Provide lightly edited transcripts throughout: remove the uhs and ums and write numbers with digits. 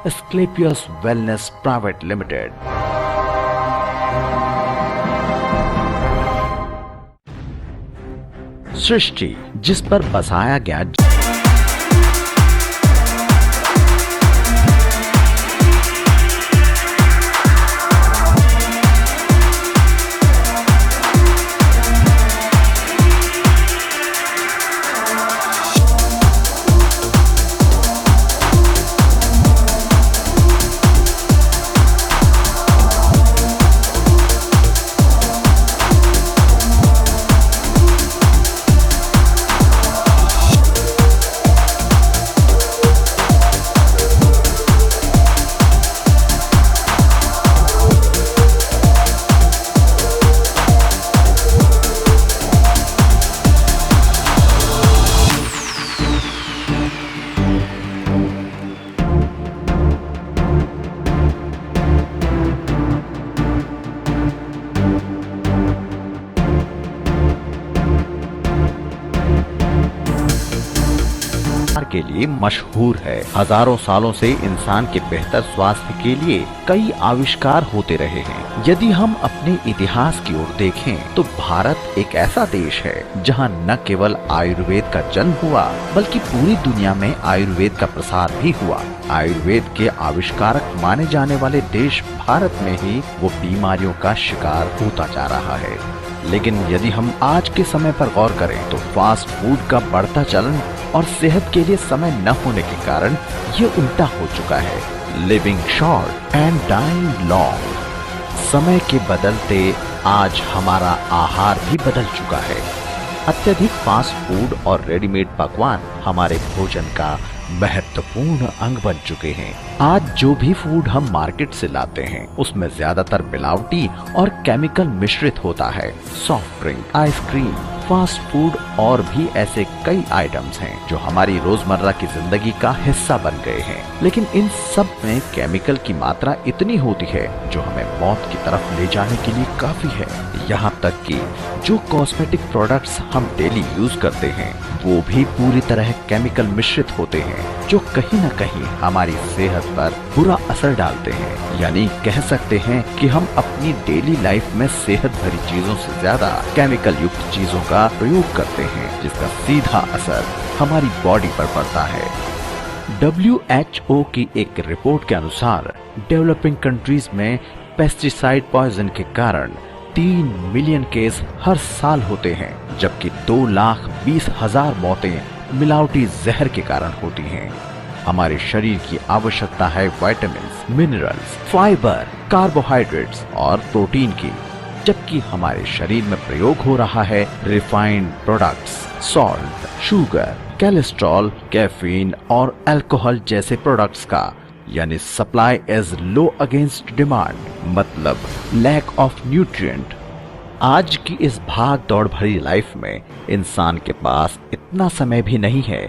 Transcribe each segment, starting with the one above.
Asclepius wellness private limited. सृष्टि जिस पर बसाया गया के लिए मशहूर है। हजारों सालों से इंसान के बेहतर स्वास्थ्य के लिए कई आविष्कार होते रहे हैं। यदि हम अपने इतिहास की ओर देखें तो भारत एक ऐसा देश है जहां न केवल आयुर्वेद का जन्म हुआ बल्कि पूरी दुनिया में आयुर्वेद का प्रसार भी हुआ। आयुर्वेद के आविष्कारक माने जाने वाले देश भारत में ही वो बीमारियों का शिकार होता जा रहा है। लेकिन यदि हम आज के समय पर गौर करें तो फास्ट फूड का बढ़ता चलन और सेहत के लिए समय न होने के कारण ये उल्टा हो चुका है। Living short and dying long. समय के बदलते आज हमारा आहार भी बदल चुका है। अत्यधिक फास्ट फूड और रेडीमेड पकवान हमारे भोजन का महत्वपूर्ण अंग बन चुके हैं। आज जो भी फूड हम मार्केट से लाते हैं उसमें ज्यादातर मिलावटी और केमिकल मिश्रित होता है। Soft drink, ice cream, fast food और भी ऐसे कई आइटम्स हैं जो हमारी रोजमर्रा की जिंदगी का हिस्सा बन गए हैं। लेकिन इन सब में केमिकल की मात्रा इतनी होती है जो हमें मौत की तरफ ले जाने के लिए काफी है। यहाँ तक कि जो कॉस्मेटिक प्रोडक्ट्स हम डेली यूज करते हैं वो भी पूरी तरह केमिकल मिश्रित होते हैं जो कहीं न कहीं हमारी सेहत पर बुरा असर डालते हैं। यानी कह सकते हैं कि हम अपनी डेली लाइफ में सेहत भरी चीजों से ज्यादा केमिकल युक्त चीजों का प्रयोग करते हैं जिसका सीधा असर हमारी बॉडी पर पड़ता है। WHO की एक रिपोर्ट के अनुसार डेवलपिंग कंट्रीज में पेस्टिसाइड पॉइजन के कारण 3 मिलियन केस हर साल होते हैं, जबकि 2,20,000 मौतें मिलावटी जहर के कारण होती हैं। हमारे शरीर की आवश्यकता है विटामिन्स, मिनरल्स, फाइबर, कार्बोहाइड्रेट्स और प्रोटीन की, जबकि हमारे शरीर में प्रयोग हो रहा है refined products, salt, sugar, cholesterol, caffeine और अल्कोहल जैसे प्रोडक्ट्स का। यानी supply is low against demand, मतलब लैक ऑफ न्यूट्रिएंट। आज की इस भाग दौड़ भरी लाइफ में इंसान के पास इतना समय भी नहीं है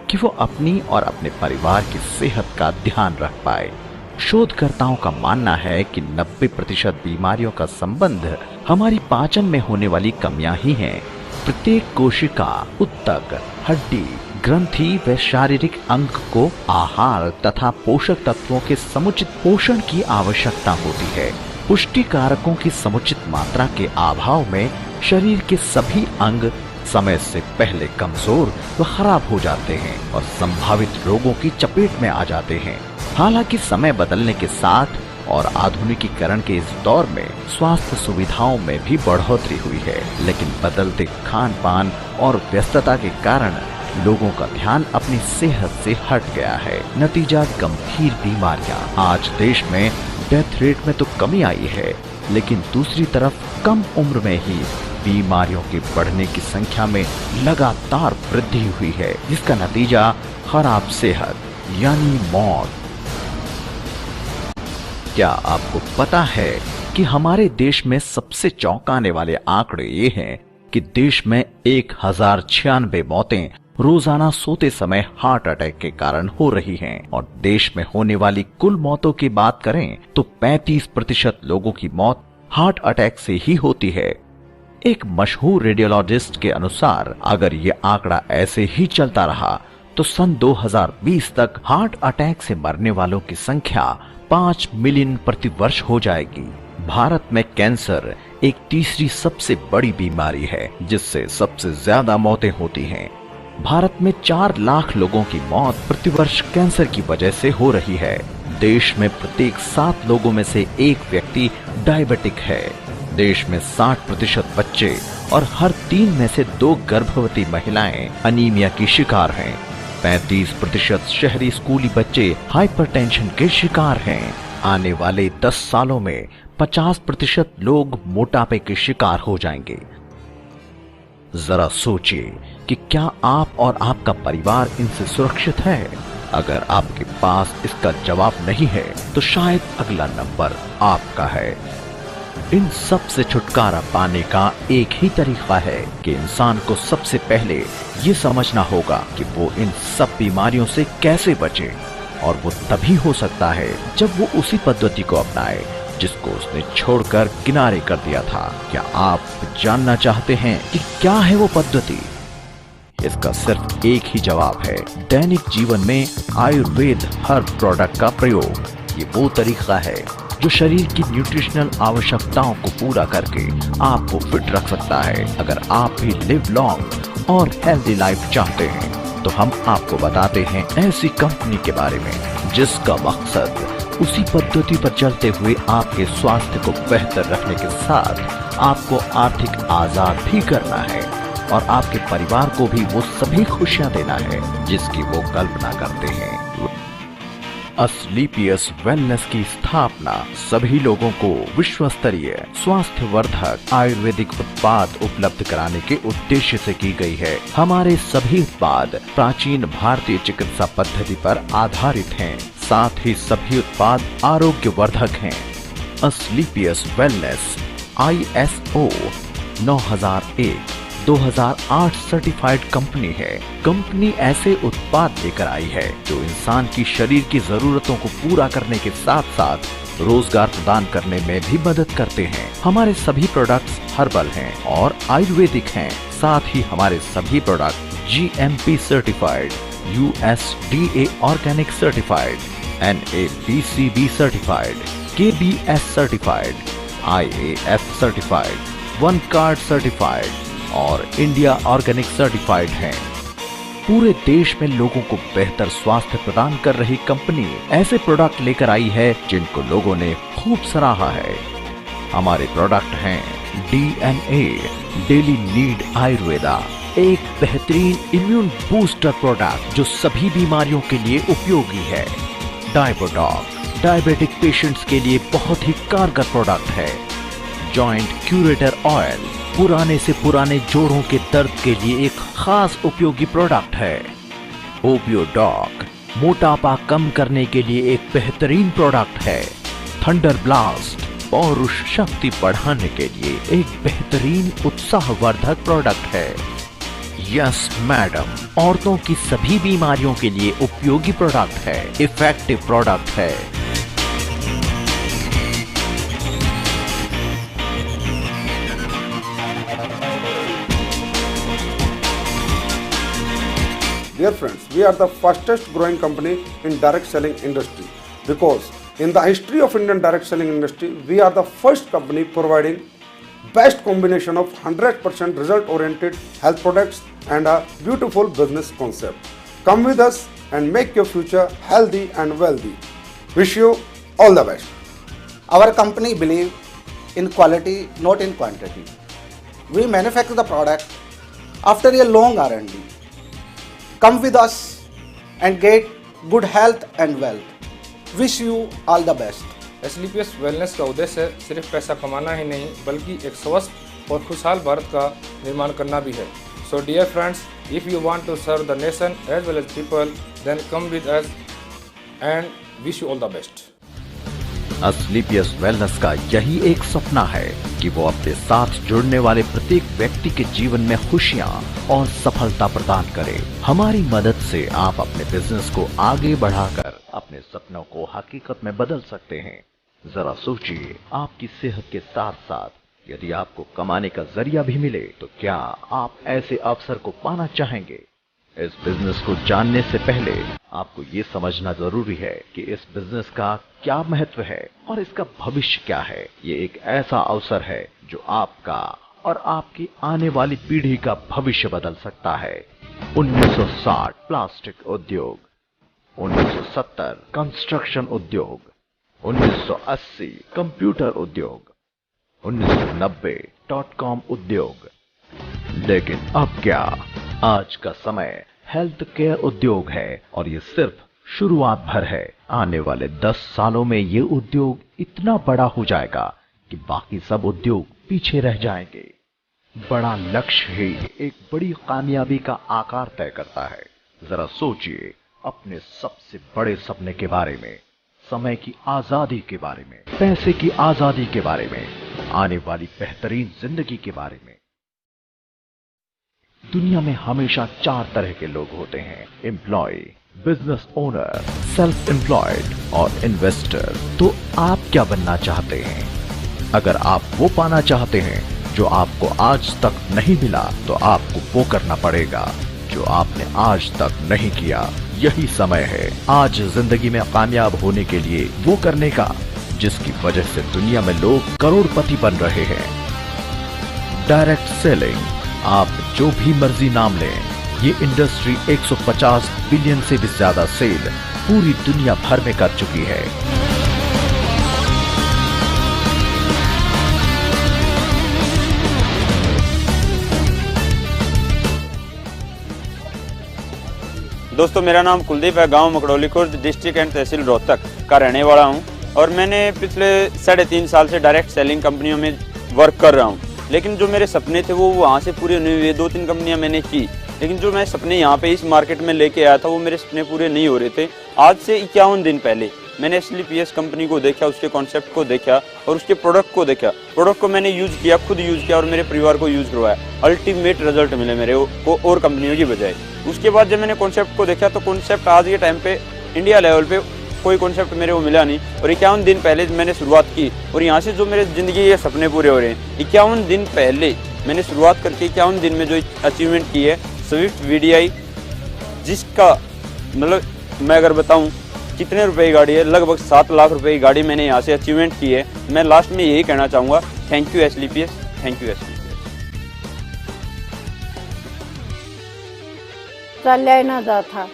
कि वो अपनी और अपने परिवार की सेहत का ध्यान रख पाए। शोधकर्ताओं का मानना है कि 90% बीमारियों का संबंध हमारी पाचन में होने वाली कमियां ही हैं। प्रत्येक कोशिका, उत्तक, हड्डी, ग्रंथि व शारीरिक अंग को आहार तथा पोषक तत्वों के समुचित पोषण की आवश्यकता होती है। पुष्टि कारकों की समुचित मात्रा के अभाव में शरीर के सभी अंग समय से पहले कमजोर व खराब हो जाते हैं और संभावित रोगों की चपेट में आ जाते हैं। हालांकि समय बदलने के साथ और आधुनिकीकरण के इस दौर में स्वास्थ्य सुविधाओं में भी बढ़ोतरी हुई है, लेकिन बदलते खान पान और व्यस्तता के कारण लोगों का ध्यान अपनी सेहत से हट गया है। नतीजा गंभीर बीमारियां। आज देश में डेथ रेट में तो कमी आई है, लेकिन दूसरी तरफ कम उम्र में ही बीमारियों के बढ़ने की संख्या में लगातार वृद्धि हुई है, जिसका नतीजा खराब सेहत यानी मौत। क्या आपको पता है कि हमारे देश में सबसे चौंकाने वाले आंकड़े ये हैं कि देश में 1096 मौतें रोजाना सोते समय हार्ट अटैक के कारण हो रही हैं और देश में होने वाली कुल मौतों की बात करें तो 35% लोगों की मौत हार्ट अटैक से ही होती है। एक मशहूर रेडियोलॉजिस्ट के अनुसार अगर ये आंकड़ा ऐसे ही चलता रहा तो सन 2020 तक हार्ट अटैक से मरने वालों की संख्या 5 मिलियन प्रति वर्ष हो जाएगी। भारत में कैंसर एक तीसरी सबसे बड़ी बीमारी है जिससे सबसे ज्यादा मौतें होती हैं। भारत में 4 लाख लोगों की मौत प्रतिवर्ष कैंसर की वजह से हो रही है। देश में प्रत्येक 7 लोगों में से एक व्यक्ति डायबिटिक है। देश में 60% बच्चे और हर 3 में से 2 गर्भवती महिलाएं अनीमिया की शिकार हैं। 35% शहरी स्कूली बच्चे हाइपरटेंशन के शिकार हैं। आने वाले 10 सालों में 50% लोग मोटापे के शिकार हो जाएंगे। जरा सोचिए कि क्या आप और आपका परिवार इनसे सुरक्षित है? अगर आपके पास इसका जवाब नहीं है तो शायद अगला नंबर आपका है। इन सब से छुटकारा पाने का एक ही तरीका है कि इंसान को सबसे पहले ये समझना होगा कि वो इन सब बीमारियों से कैसे बचे, और वो तभी हो सकता है जब वो उसी पद्धति को अपनाए जिसको उसने छोड़कर किनारे कर दिया था। क्या आप जानना चाहते हैं कि क्या है वो पद्धति? इसका सिर्फ एक ही जवाब है, दैनिक जीवन में आयुर्वेद हर्ब प्रोडक्ट का प्रयोग। ये वो तरीका है जो शरीर की न्यूट्रिशनल आवश्यकताओं को पूरा करके आपको फिट रख सकता है। अगर आप भी लिव लॉन्ग और हेल्दी लाइफ चाहते हैं तो हम आपको बताते हैं ऐसी कंपनी के बारे में जिसका मकसद उसी पद्धति पर चलते हुए आपके स्वास्थ्य को बेहतर रखने के साथ आपको आर्थिक आजाद भी करना है और आपके परिवार को भी वो सभी खुशियां देना है जिसकी वो कल्पना करते हैं। अस्क्लेपियस वेलनेस की स्थापना सभी लोगों को विश्व स्तरीय स्वास्थ्यवर्धक आयुर्वेदिक उत्पाद उपलब्ध कराने के उद्देश्य से की गई है। हमारे सभी उत्पाद प्राचीन भारतीय चिकित्सा पद्धति पर आधारित हैं, साथ ही सभी उत्पाद आरोग्यवर्धक हैं। अस्क्लेपियस वेलनेस ISO 9001 2008 सर्टिफाइड कंपनी है। कंपनी ऐसे उत्पाद लेकर आई है जो इंसान की शरीर की जरूरतों को पूरा करने के साथ साथ रोजगार प्रदान करने में भी मदद करते हैं। हमारे सभी प्रोडक्ट्स हर्बल हैं और आयुर्वेदिक हैं। साथ ही हमारे सभी product GMP certified, USDA organic certified, NABCB certified, KBS certified, IAF certified, one card certified और इंडिया ऑर्गेनिक सर्टिफाइड हैं। पूरे देश में लोगों को बेहतर स्वास्थ्य प्रदान कर रही कंपनी ऐसे प्रोडक्ट लेकर आई है जिनको लोगों ने खूब सराहा है। हमारे प्रोडक्ट हैं DNA डेली नीड आयुर्वेदा, एक बेहतरीन इम्यून बूस्टर प्रोडक्ट जो सभी बीमारियों के लिए उपयोगी है। डायबोडॉक डायबिटिक पेशेंट्स के लिए बहुत ही कारगर प्रोडक्ट है। जॉइंट क्यूरेटर ऑयल पुराने से पुराने जोड़ों के दर्द के लिए एक खास उपयोगी प्रोडक्ट है। ओपियोडॉक मोटापा कम करने के लिए एक बेहतरीन प्रोडक्ट है। थंडर ब्लास्ट पौरुष शक्ति बढ़ाने के लिए एक बेहतरीन उत्साहवर्धक प्रोडक्ट है। यस मैडम, औरतों की सभी बीमारियों के लिए उपयोगी प्रोडक्ट है, इफेक्टिव प्रोडक्ट है। Dear friends, we are the fastest growing company in direct selling industry because in the history of Indian direct selling industry, we are the first company providing best combination of 100% result oriented health products and a beautiful business concept. Come with us and make your future healthy and wealthy. Wish you all the best. Our company believes in quality, not in quantity. We manufacture the product after a long R&D. Come with us and get good health and wealth. Wish you all the best. Asclepius wellness का उद्देश्य सिर्फ पैसा कमाना ही नहीं बल्कि एक स्वस्थ और खुशहाल भारत का निर्माण करना भी है। So dear friends, if you want to serve the nation as well as people, then come with us and wish you all the best. Asclepius wellness का यही एक सपना है कि वो अपने साथ जुड़ने वाले प्रत्येक व्यक्ति के जीवन में खुशियां और सफलता प्रदान करे। हमारी मदद से आप अपने बिजनेस को आगे बढ़ाकर अपने सपनों को हकीकत में बदल सकते हैं। जरा सोचिए, आपकी सेहत के साथ साथ यदि आपको कमाने का जरिया भी मिले तो क्या आप ऐसे अवसर को पाना चाहेंगे? इस बिजनेस को जानने से पहले आपको ये समझना जरूरी है कि इस बिजनेस का क्या महत्व है और इसका भविष्य क्या है। ये एक ऐसा अवसर है जो आपका और आपकी आने वाली पीढ़ी का भविष्य बदल सकता है। 1960 प्लास्टिक उद्योग, 1970 कंस्ट्रक्शन उद्योग, 1980 कंप्यूटर उद्योग, 1990 .com उद्योग। लेकिन अब क्या? आज का समय हेल्थ केयर उद्योग है और ये सिर्फ शुरुआत भर है। आने वाले 10 सालों में ये उद्योग इतना बड़ा हो जाएगा कि बाकी सब उद्योग पीछे रह जाएंगे। बड़ा लक्ष्य ही एक बड़ी कामयाबी का आकार तय करता है। जरा सोचिए अपने सबसे बड़े सपने के बारे में, समय की आजादी के बारे में, पैसे की आजादी के बारे में, आने वाली बेहतरीन जिंदगी के बारे में। दुनिया में हमेशा 4 तरह के लोग होते हैं: employ, business owner, self employed और इन्वेस्टर। तो आप क्या बनना चाहते हैं? अगर आप वो पाना चाहते हैं जो आपको आज तक नहीं मिला, तो आपको वो करना पड़ेगा जो आपने आज तक नहीं किया। यही समय है आज जिंदगी में कामयाब होने के लिए वो करने का जिसकी वजह से दुनिया में लोग करोड़पति बन रहे हैं। Direct selling. आप जो भी मर्जी नाम लें, ये इंडस्ट्री 150 बिलियन से भी ज्यादा सेल पूरी दुनिया भर में कर चुकी है। दोस्तों, मेरा नाम कुलदीप है। गांव मकड़ौली खुर्द, डिस्ट्रिक्ट एंड तहसील रोहतक का रहने वाला हूं और मैंने पिछले 3.5 साल से डायरेक्ट सेलिंग कंपनियों में वर्क कर रहा हूं। लेकिन जो मेरे सपने थे वो वहाँ से पूरे नहीं हुए। 2-3 कंपनियां मैंने की, लेकिन जो मैं सपने यहाँ पे इस मार्केट में लेके आया था वो मेरे सपने पूरे नहीं हो रहे थे। आज से 51 दिन पहले मैंने SLPS कंपनी को देखा, उसके कॉन्सेप्ट को देखा और उसके प्रोडक्ट को देखा। प्रोडक्ट को मैंने यूज किया, खुद यूज किया और मेरे परिवार को यूज करवाया। अल्टीमेट रिजल्ट मिले मेरे को और कंपनियों की बजाय। उसके बाद जब मैंने कॉन्सेप्ट को देखा तो कॉन्सेप्ट आज के टाइम पे इंडिया लेवल पे कोई कॉन्सेप्ट मेरे को मिला नहीं। और 51 दिन पहले मैंने शुरुआत की और यहाँ से जो मेरे जिंदगी के सपने पूरे हो रहे हैं। 51 दिन पहले मैंने शुरुआत करके 51 दिन में जो अचीवमेंट की है, स्विफ्ट VDI, जिसका मतलब मैं अगर बताऊं कितने रुपए की गाड़ी है, लगभग 7 लाख रुपए की गाड़ी मैंने यहाँ से अचीवमेंट की है। मैं लास्ट में यही कहना चाहूँगा, thank you SLPS, thank you SLPS। चल ना जा था,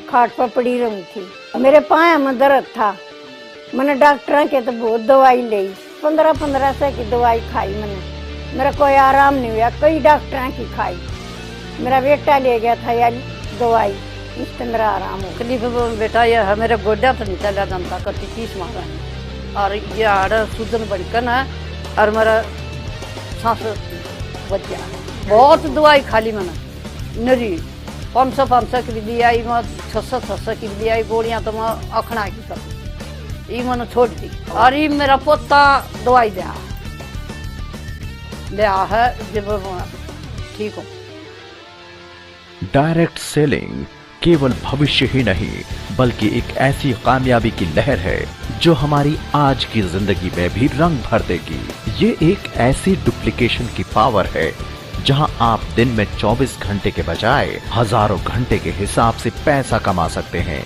खाट पर पड़ी रही थी, मेरे पाँव में दर्द था। मैंने डॉक्टर के तो बहुत दवाई ली, 1500 की दवाई खाई मैंने, मेरा कोई आराम नहीं हुआ। कई डॉक्टर की खाई, मेरा बेटा ले गया था यार दवाई, इससे मेरा आराम हो। तकलीफ बेटा ये है, मेरे गोड्या तो नहीं चला जानता, कति 30 मारा और ये आड़ सूजन बढ़कर ना और मेरा सांस बच गया। बहुत दवाई खा ली मैंने, नरी 500 की भी आई, मैं 600 की भी आई गोलियां, तो मैं अखड़ा की कर ये मैंने छोड़ दी। और ये मेरा पोता दवाई दिया है जब ठीक हो। डायरेक्ट सेलिंग केवल भविष्य ही नहीं बल्कि एक ऐसी कामयाबी की लहर है जो हमारी आज की जिंदगी में भी रंग भर देगी। ये एक ऐसी डुप्लीकेशन की पावर है जहां आप दिन में 24 घंटे के बजाय हजारों घंटे के हिसाब से पैसा कमा सकते हैं।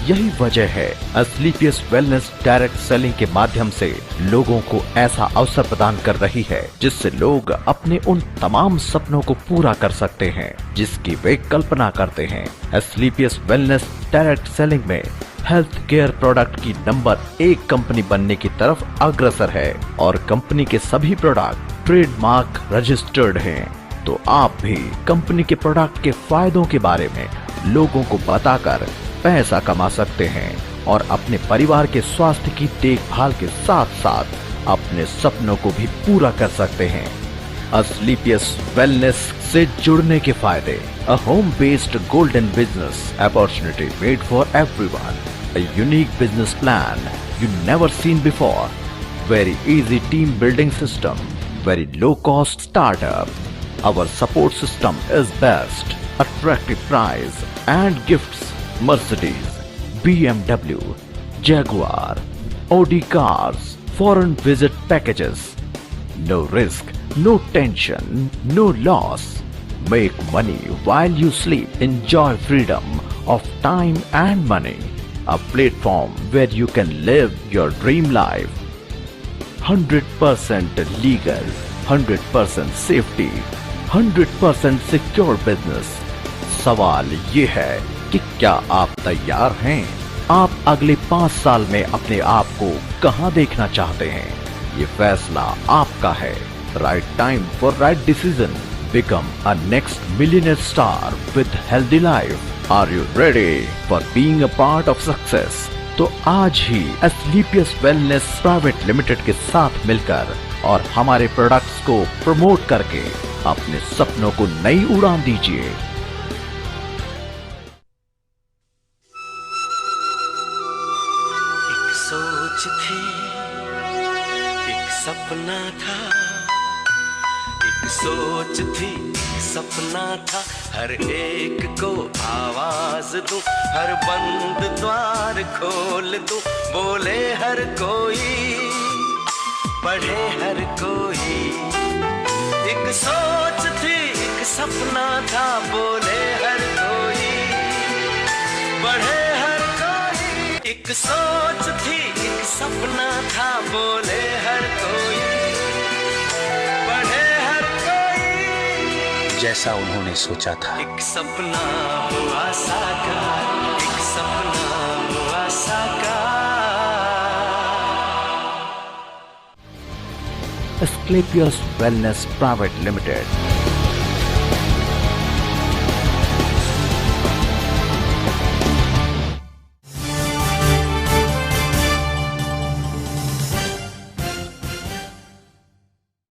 यही वजह है SLPS वेलनेस डायरेक्ट सेलिंग के माध्यम से लोगों को ऐसा अवसर प्रदान कर रही है जिससे लोग अपने उन तमाम सपनों को पूरा कर सकते हैं जिसकी वे कल्पना करते हैं। SLPS वेलनेस डायरेक्ट सेलिंग में हेल्थ केयर प्रोडक्ट की नंबर 1 कंपनी बनने की तरफ अग्रसर है और कंपनी के सभी प्रोडक्ट ट्रेडमार्क रजिस्टर्ड हैं। तो आप भी कंपनी के प्रोडक्ट के फायदों के बारे में लोगों को बताकर पैसा कमा सकते हैं और अपने परिवार के स्वास्थ्य की देखभाल के साथ साथ अपने सपनों को भी पूरा कर सकते हैं। SLPS वेलनेस से जुड़ने के फायदे: a home based golden business opportunity made for everyone, a unique business plan you never seen before, very easy team building system, very low cost startup. Our support system is best. Attractive price and gifts: Mercedes, BMW, Jaguar, Audi cars, foreign visit packages. No risk, no tension, no loss. Make money while you sleep. Enjoy freedom of time and money. A platform where you can live your dream life. 100% legal, 100% safety, 100% secure business. सवाल ये है कि क्या आप तैयार हैं? आप अगले 5 साल में अपने आप को कहां देखना चाहते हैं? ये फैसला आपका है. Right time for right decision. Become a next millionaire star with healthy life. Are you ready for being a part of success? तो आज ही Asclepius Wellness Private Limited के साथ मिलकर और हमारे प्रोडक्ट्स को प्रमोट करके अपने सपनों को नई उड़ान दीजिए. एक सोच थी, एक सपना था, एक सोच थी, एक सपना था, हर एक को आवाज दूं, हर बंद द्वार खोल दूं, बोले हर कोई, पढ़े हर कोई. एक सोच थी, एक सपना था, बोले हर कोई, पढ़े हर कोई. एक सोच थी, एक सपना था, बोले हर कोई, पढ़े हर कोई. जैसा उन्होंने सोचा था. एक सपना हुआ साकार, एक सपना हुआ साकार. Asclepius Wellness Private Limited.